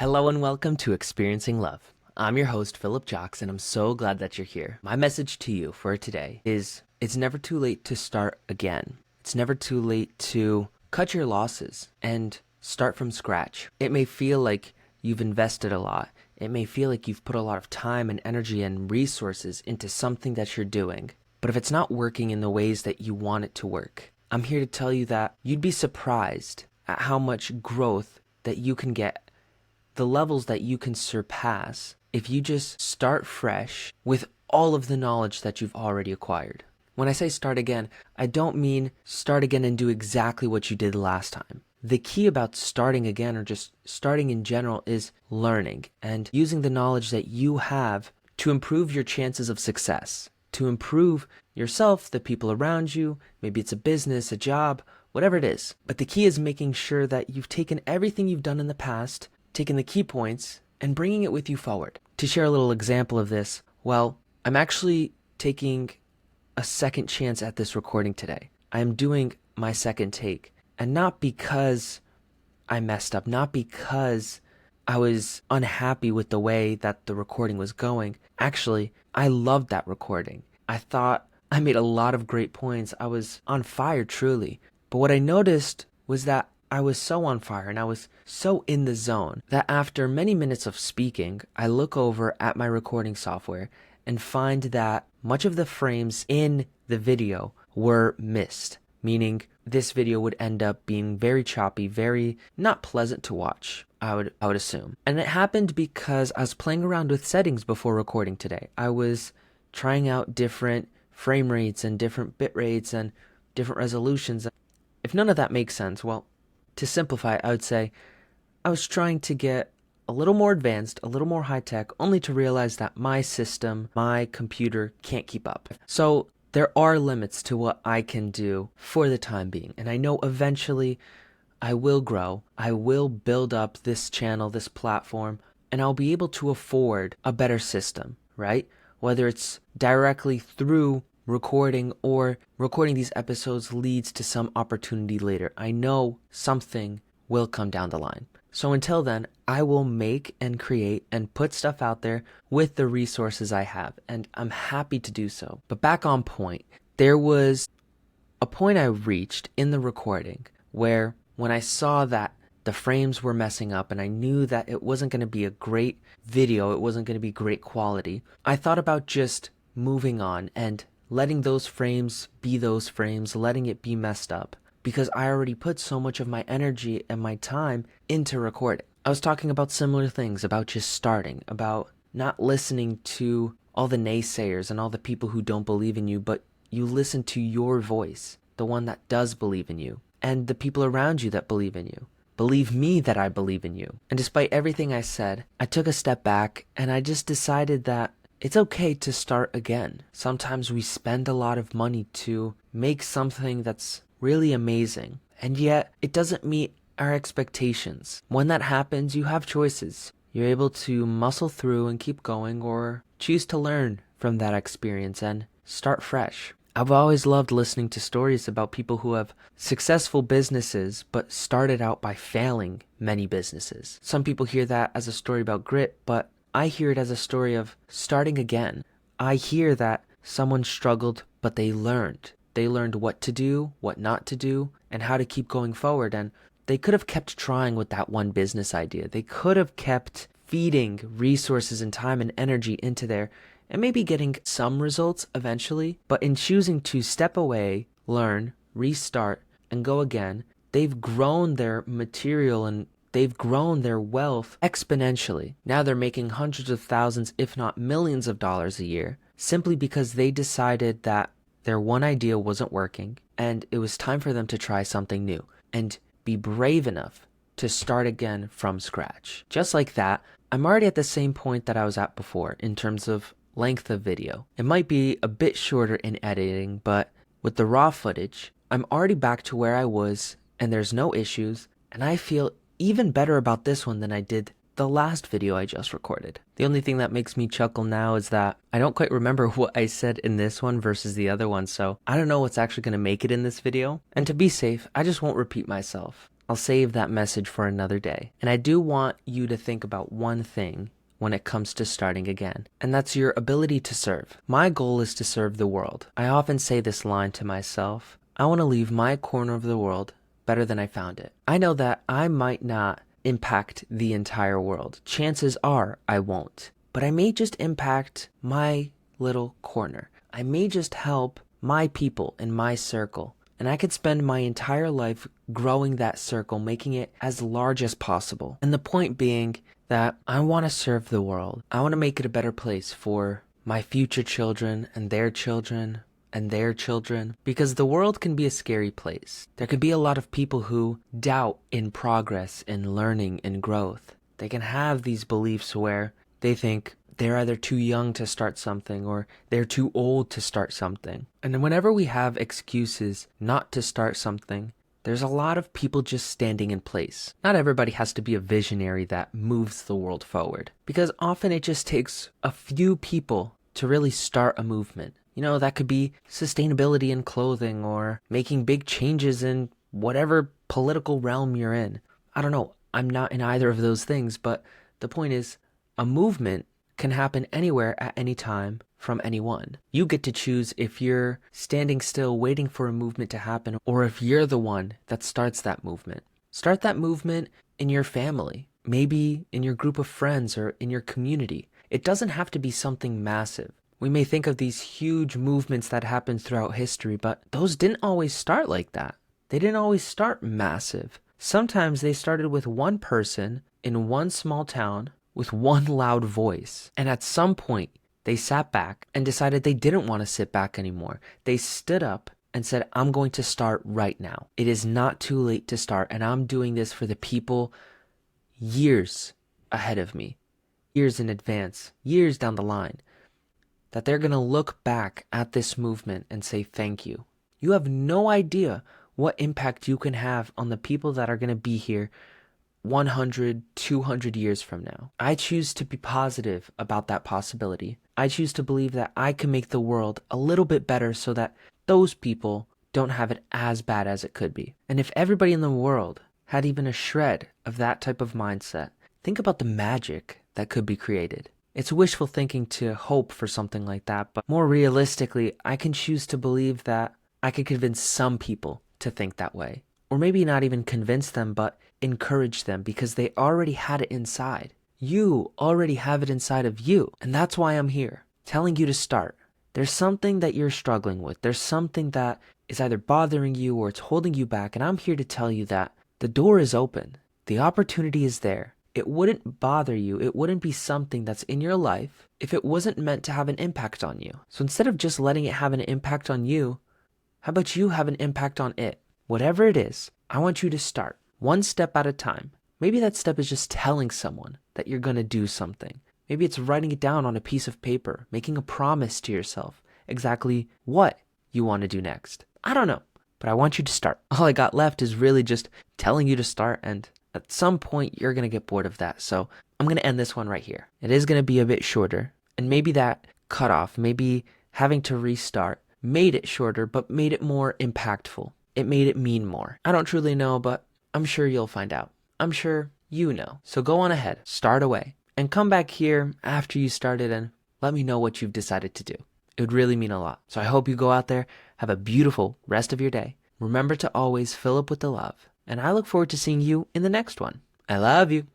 Hello and welcome to Experiencing Love. I'm your host, Philip Jocks, and I'm so glad that you're here. My message to you for today is it's never too late to start again. It's never too late to cut your losses and start from scratch. It may feel like you've invested a lot. It may feel like you've put a lot of time and energy and resources into something that you're doing. But if it's not working in the ways that you want it to work, I'm here to tell you that you'd be surprised at how much growth that you can get, the levels that you can surpass if you just start fresh with all of the knowledge that you've already acquired. When I say start again, I don't mean start again and do exactly what you did last time. The key about starting again or just starting in general is learning and using the knowledge that you have to improve your chances of success, to improve yourself, the people around you. Maybe it's a business, a job, whatever it is. But the key is making sure that you've taken everything you've done in the past, taking the key points, and bringing it with you forward. To share a little example of this, well, I'm actually taking a second chance at this recording today. I'm doing my second take, and not because I messed up, not because I was unhappy with the way that the recording was going. Actually, I loved that recording. I thought I made a lot of great points. I was on fire, truly. But what I noticed was that I was so on fire and I was so in the zone that after many minutes of speaking, I look over at my recording software and find that much of the frames in the video were missed, meaning this video would end up being very choppy, very not pleasant to watch, I would assume. And it happened because I was playing around with settings before recording today. I was trying out different frame rates and different bit rates and different resolutions. If none of that makes sense, well, to simplify, I would say I was trying to get a little more advanced, a little more high-tech, only to realize that my system, my computer can't keep up. So there are limits to what I can do for the time being. And I know eventually I will grow. I will build up this channel, this platform, and I'll be able to afford a better system, right? Whether it's directly through recording or recording these episodes leads to some opportunity later. I know something will come down the line. So until then, I will make and create and put stuff out there with the resources I have, and I'm happy to do so. But back on point, there was a point I reached in the recording where when I saw that the frames were messing up and I knew that it wasn't going to be a great video, it wasn't going to be great quality, I thought about just moving on and letting those frames be those frames, letting it be messed up, because I already put so much of my energy and my time into recording. I was talking about similar things, about just starting, about not listening to all the naysayers and all the people who don't believe in you, but you listen to your voice, the one that does believe in you, and the people around you that believe in you. Believe me that I believe in you. And despite everything I said, I took a step back and I just decided that it's okay to start again. Sometimes we spend a lot of money to make something that's really amazing, and yet it doesn't meet our expectations. When that happens, you have choices. You're able to muscle through and keep going, or choose to learn from that experience and start fresh. I've always loved listening to stories about people who have successful businesses but started out by failing many businesses. Some people hear that as a story about grit, but I hear it as a story of starting again. I hear that someone struggled, but they learned. They learned what to do, what not to do, and how to keep going forward. And they could have kept trying with that one business idea. They could have kept feeding resources and time and energy into there and maybe getting some results eventually. But in choosing to step away, learn, restart, and go again, they've grown their material and they've grown their wealth exponentially. Now they're making hundreds of thousands, if not millions of dollars a year, simply because they decided that their one idea wasn't working and it was time for them to try something new and be brave enough to start again from scratch. Just like that, I'm already at the same point that I was at before in terms of length of video. It might be a bit shorter in editing, but with the raw footage, I'm already back to where I was and there's no issues, and I feel even better about this one than I did the last video I just recorded. The only thing that makes me chuckle now is that I don't quite remember what I said in this one versus the other one, so I don't know what's actually going to make it in this video. And to be safe, I just won't repeat myself. I'll save that message for another day. And I do want you to think about one thing when it comes to starting again, and that's your ability to serve. My goal is to serve the world. I often say this line to myself: I want to leave my corner of the world better than I found it. I know that I might not impact the entire world. Chances are I won't. But I may just impact my little corner. I may just help my people in my circle. And I could spend my entire life growing that circle, making it as large as possible. And the point being that I want to serve the world. I want to make it a better place for my future children and their children and their children, because the world can be a scary place. There can be a lot of people who doubt in progress and learning and growth. They can have these beliefs where they think they're either too young to start something or they're too old to start something. And whenever we have excuses not to start something, there's a lot of people just standing in place. Not everybody has to be a visionary that moves the world forward, because often it just takes a few people to really start a movement. You know, that could be sustainability in clothing or making big changes in whatever political realm you're in. I don't know. I'm not in either of those things, but the point is, a movement can happen anywhere at any time from anyone. You get to choose if you're standing still waiting for a movement to happen, or if you're the one that starts that movement. Start that movement in your family, maybe in your group of friends or in your community. It doesn't have to be something massive. We may think of these huge movements that happened throughout history, but those didn't always start like that. They didn't always start massive. Sometimes they started with one person in one small town with one loud voice. And at some point, they sat back and decided they didn't want to sit back anymore. They stood up and said, I'm going to start right now. It is not too late to start, and I'm doing this for the people years ahead of me, years in advance, years down the line, that they're going to look back at this movement and say thank you. You have no idea what impact you can have on the people that are going to be here 100, 200 years from now. I choose to be positive about that possibility. I choose to believe that I can make the world a little bit better so that those people don't have it as bad as it could be. And if everybody in the world had even a shred of that type of mindset, think about the magic that could be created. It's wishful thinking to hope for something like that, but more realistically, I can choose to believe that I could convince some people to think that way. Or maybe not even convince them, but encourage them, because they already had it inside. You already have it inside of you. And that's why I'm here, telling you to start. There's something that you're struggling with. There's something that is either bothering you or it's holding you back. And I'm here to tell you that the door is open. The opportunity is there. It wouldn't bother you. It wouldn't be something that's in your life if it wasn't meant to have an impact on you. So instead of just letting it have an impact on you, how about you have an impact on it? Whatever it is, I want you to start one step at a time. Maybe that step is just telling someone that you're going to do something. Maybe it's writing it down on a piece of paper, making a promise to yourself exactly what you want to do next. I don't know, but I want you to start. All I got left is really just telling you to start, and at some point you're going to get bored of that. So I'm going to end this one right here. It is going to be a bit shorter, and maybe that cutoff, maybe having to restart, made it shorter, but made it more impactful. It made it mean more. I don't truly know, but I'm sure you'll find out. I'm sure you know. So go on ahead, start away, and come back here after you started and let me know what you've decided to do. It would really mean a lot. So I hope you go out there, have a beautiful rest of your day. Remember to always fill up with the love. And I look forward to seeing you in the next one. I love you.